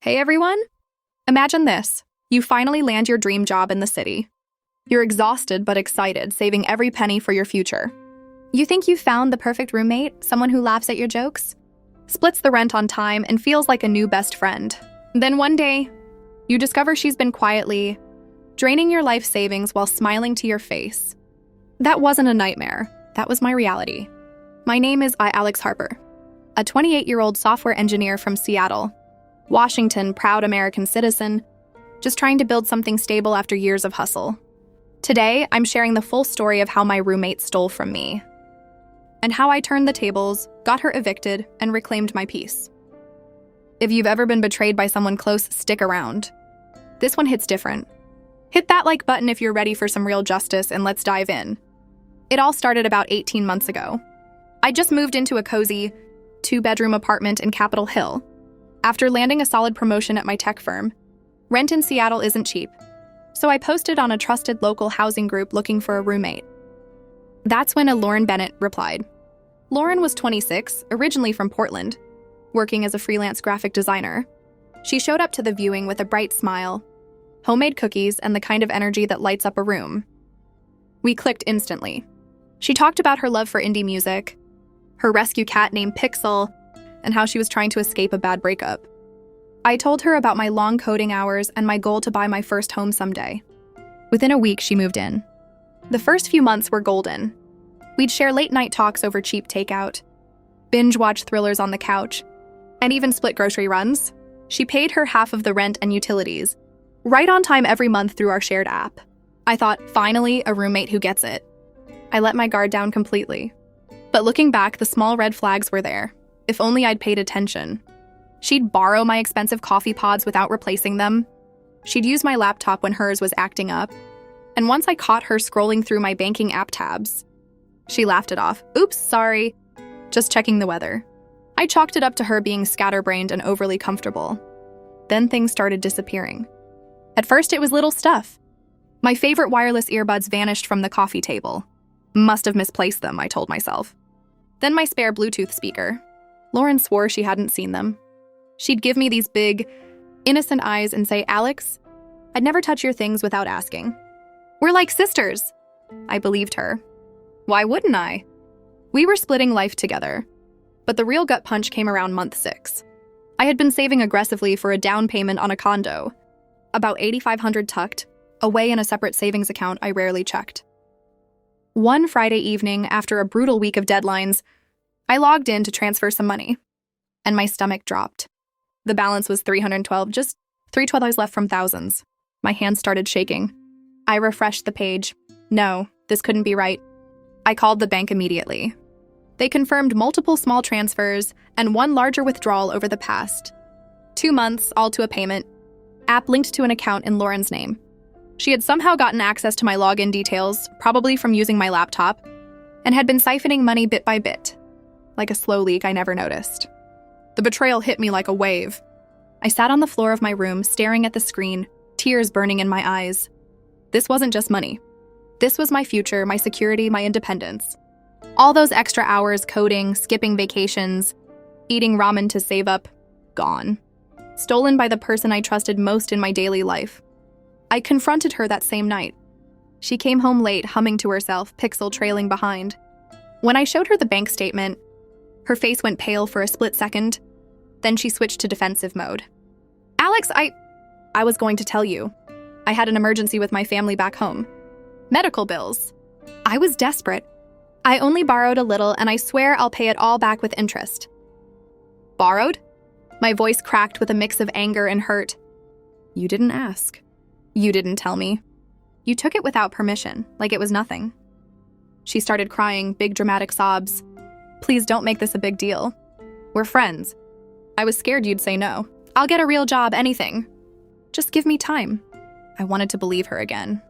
Hey everyone! Imagine this. You finally land your dream job in the city. You're exhausted but excited, saving every penny for your future. You think you've found the perfect roommate, someone who laughs at your jokes, splits the rent on time, and feels like a new best friend. Then one day, you discover she's been quietly draining your life savings while smiling to your face. That wasn't a nightmare. That was my reality. My name is Alex Harper, a 28-year-old software engineer from Seattle, Washington, proud American citizen, just trying to build something stable after years of hustle. Today, I'm sharing the full story of how my roommate stole from me, and how I turned the tables, got her evicted, and reclaimed my peace. If you've ever been betrayed by someone close, stick around. This one hits different. Hit that like button if you're ready for some real justice, and let's dive in. It all started about 18 months ago. I just moved into a cozy, 2-bedroom apartment in Capitol Hill. After landing a solid promotion at my tech firm, rent in Seattle isn't cheap, so I posted on a trusted local housing group looking for a roommate. That's when a Lauren Bennett replied. Lauren was 26, originally from Portland, working as a freelance graphic designer. She showed up to the viewing with a bright smile, homemade cookies, and the kind of energy that lights up a room. We clicked instantly. She talked about her love for indie music, her rescue cat named Pixel, and how she was trying to escape a bad breakup. I told her about my long coding hours and my goal to buy my first home someday. Within a week, she moved in. The first few months were golden. We'd share late-night talks over cheap takeout, binge-watch thrillers on the couch, and even split grocery runs. She paid her half of the rent and utilities, right on time every month through our shared app. I thought, finally, a roommate who gets it. I let my guard down completely. But looking back, the small red flags were there. If only I'd paid attention. She'd borrow my expensive coffee pods without replacing them. She'd use my laptop when hers was acting up. And once I caught her scrolling through my banking app tabs, she laughed it off. Oops, sorry. Just checking the weather. I chalked it up to her being scatterbrained and overly comfortable. Then things started disappearing. At first, it was little stuff. My favorite wireless earbuds vanished from the coffee table. Must have misplaced them, I told myself. Then my spare Bluetooth speaker. Lauren swore she hadn't seen them. She'd give me these big, innocent eyes and say, Alex, I'd never touch your things without asking. We're like sisters. I believed her. Why wouldn't I? We were splitting life together. But the real gut punch came around month 6. I had been saving aggressively for a down payment on a condo, about $8,500 tucked, away in a separate savings account I rarely checked. One Friday evening, after a brutal week of deadlines, I logged in to transfer some money, and my stomach dropped. The balance was $312, just $312 left from thousands. My hands started shaking. I refreshed the page. No, this couldn't be right. I called the bank immediately. They confirmed multiple small transfers and one larger withdrawal over the past 2 months, all to a payment app linked to an account in Lauren's name. She had somehow gotten access to my login details, probably from using my laptop, and had been siphoning money bit by bit, like a slow leak I never noticed. The betrayal hit me like a wave. I sat on the floor of my room, staring at the screen, tears burning in my eyes. This wasn't just money. This was my future, my security, my independence. All those extra hours coding, skipping vacations, eating ramen to save up, gone. Stolen by the person I trusted most in my daily life. I confronted her that same night. She came home late, humming to herself, Pixel trailing behind. When I showed her the bank statement, her face went pale for a split second. Then she switched to defensive mode. Alex, I was going to tell you. I had an emergency with my family back home. Medical bills. I was desperate. I only borrowed a little, and I swear I'll pay it all back with interest. Borrowed? My voice cracked with a mix of anger and hurt. You didn't ask. You didn't tell me. You took it without permission, like it was nothing. She started crying, big dramatic sobs. Please don't make this a big deal. We're friends. I was scared you'd say no. I'll get a real job, anything. Just give me time. I wanted to believe her again.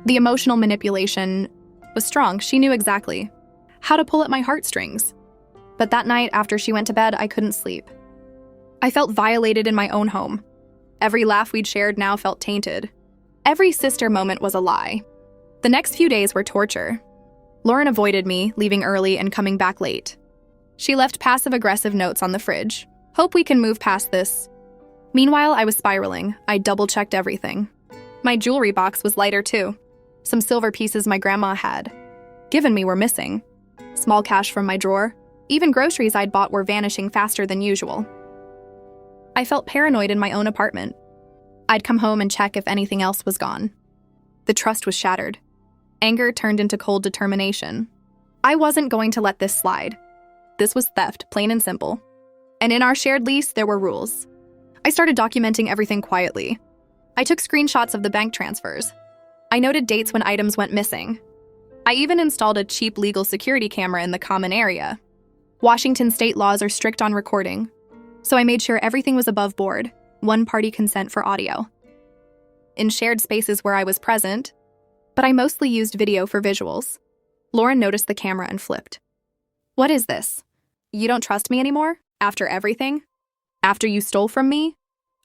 The emotional manipulation was strong. She knew exactly how to pull at my heartstrings. But that night, after she went to bed, I couldn't sleep. I felt violated in my own home. Every laugh we'd shared now felt tainted. Every sister moment was a lie. The next few days were torture. Lauren avoided me, leaving early and coming back late. She left passive-aggressive notes on the fridge. Hope we can move past this. Meanwhile, I was spiraling. I double-checked everything. My jewelry box was lighter too. Some silver pieces my grandma had given me were missing. Small cash from my drawer. Even groceries I'd bought were vanishing faster than usual. I felt paranoid in my own apartment. I'd come home and check if anything else was gone. The trust was shattered. Anger turned into cold determination. I wasn't going to let this slide. This was theft, plain and simple. And in our shared lease, there were rules. I started documenting everything quietly. I took screenshots of the bank transfers. I noted dates when items went missing. I even installed a cheap legal security camera in the common area. Washington state laws are strict on recording, so I made sure everything was above board, one-party consent for audio. In shared spaces where I was present, but I mostly used video for visuals. Lauren noticed the camera and flipped. "What is this? You don't trust me anymore? After everything? After you stole from me?"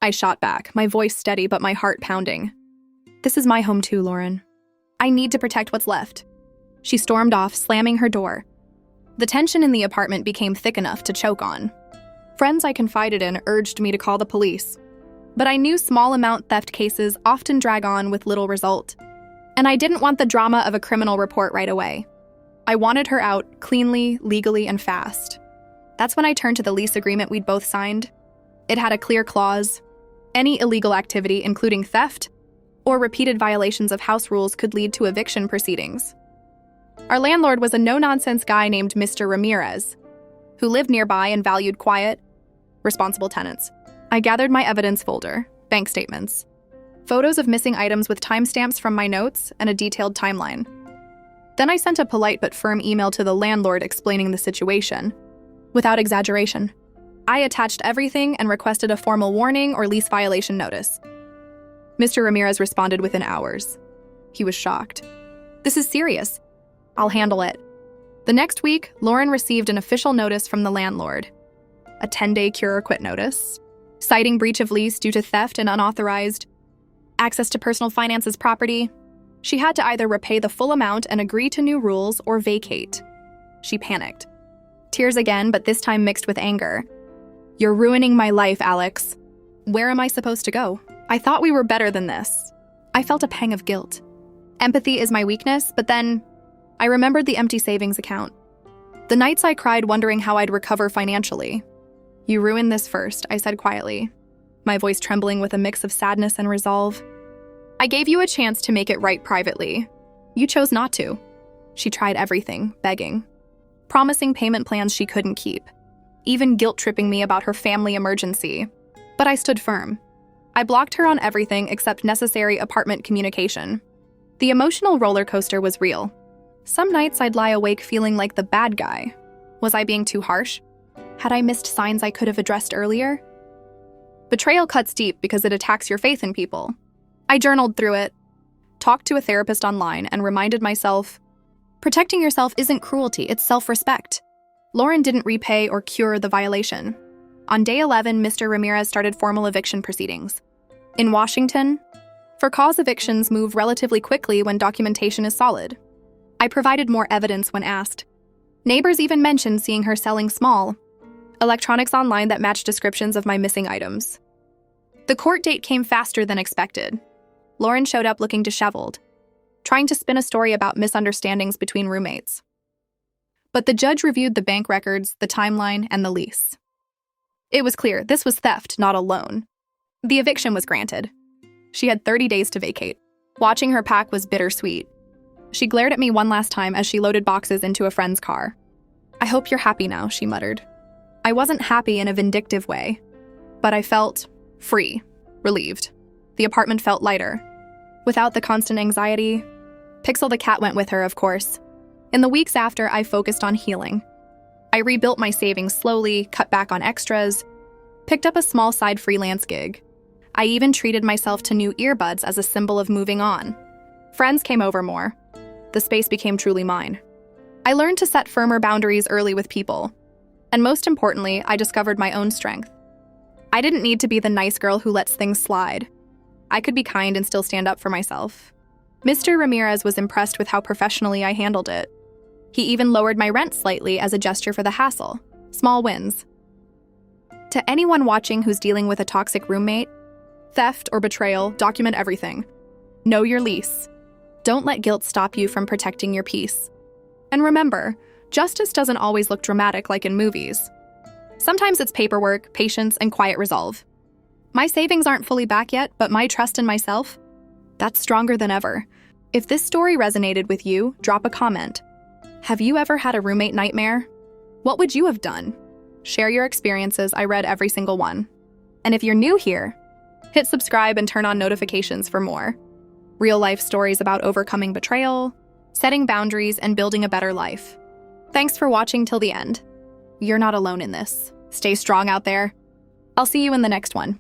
I shot back, my voice steady but my heart pounding. "This is my home too, Lauren. I need to protect what's left." She stormed off, slamming her door. The tension in the apartment became thick enough to choke on. Friends I confided in urged me to call the police, but I knew small-amount theft cases often drag on with little result, and I didn't want the drama of a criminal report right away. I wanted her out cleanly, legally, and fast. That's when I turned to the lease agreement we'd both signed. It had a clear clause. Any illegal activity, including theft or repeated violations of house rules, could lead to eviction proceedings. Our landlord was a no-nonsense guy named Mr. Ramirez, who lived nearby and valued quiet, responsible tenants. I gathered my evidence folder, bank statements, photos of missing items with timestamps from my notes, and a detailed timeline. Then I sent a polite but firm email to the landlord explaining the situation, without exaggeration. I attached everything and requested a formal warning or lease violation notice. Mr. Ramirez responded within hours. He was shocked. "This is serious. I'll handle it." The next week, Lauren received an official notice from the landlord. A 10-day cure or quit notice, citing breach of lease due to theft and unauthorized access to personal finances property. She had to either repay the full amount and agree to new rules or vacate. She panicked. Tears again, but this time mixed with anger. "You're ruining my life, Alex. Where am I supposed to go? I thought we were better than this." I felt a pang of guilt. Empathy is my weakness, but then I remembered the empty savings account. The nights I cried wondering how I'd recover financially. "You ruined this first," I said quietly, my voice trembling with a mix of sadness and resolve. "I gave you a chance to make it right privately. You chose not to." She tried everything, begging, promising payment plans she couldn't keep, even guilt-tripping me about her family emergency. But I stood firm. I blocked her on everything except necessary apartment communication. The emotional roller coaster was real. Some nights I'd lie awake feeling like the bad guy. Was I being too harsh? Had I missed signs I could have addressed earlier? Betrayal cuts deep because it attacks your faith in people. I journaled through it, talked to a therapist online, and reminded myself, protecting yourself isn't cruelty, it's self-respect. Lauren didn't repay or cure the violation. On day 11, Mr. Ramirez started formal eviction proceedings. In Washington, for-cause evictions move relatively quickly when documentation is solid. I provided more evidence when asked. Neighbors even mentioned seeing her selling small electronics online that matched descriptions of my missing items. The court date came faster than expected. Lauren showed up looking disheveled, trying to spin a story about misunderstandings between roommates. But the judge reviewed the bank records, the timeline, and the lease. It was clear this was theft, not a loan. The eviction was granted. She had 30 days to vacate. Watching her pack was bittersweet. She glared at me one last time as she loaded boxes into a friend's car. "I hope you're happy now," she muttered. I wasn't happy in a vindictive way, but I felt free, relieved. The apartment felt lighter. Without the constant anxiety. Pixel the cat went with her, of course. In the weeks after, I focused on healing. I rebuilt my savings slowly, cut back on extras, picked up a small side freelance gig. I even treated myself to new earbuds as a symbol of moving on. Friends came over more. The space became truly mine. I learned to set firmer boundaries early with people. And most importantly, I discovered my own strength. I didn't need to be the nice girl who lets things slide. I could be kind and still stand up for myself. Mr. Ramirez was impressed with how professionally I handled it. He even lowered my rent slightly as a gesture for the hassle. Small wins. To anyone watching who's dealing with a toxic roommate, theft or betrayal, document everything. Know your lease. Don't let guilt stop you from protecting your peace. And remember, justice doesn't always look dramatic like in movies. Sometimes it's paperwork, patience, and quiet resolve. My savings aren't fully back yet, but my trust in myself, that's stronger than ever. If this story resonated with you, drop a comment. Have you ever had a roommate nightmare? What would you have done? Share your experiences. I read every single one. And if you're new here, hit subscribe and turn on notifications for more real-life stories about overcoming betrayal, setting boundaries, and building a better life. Thanks for watching till the end. You're not alone in this. Stay strong out there. I'll see you in the next one.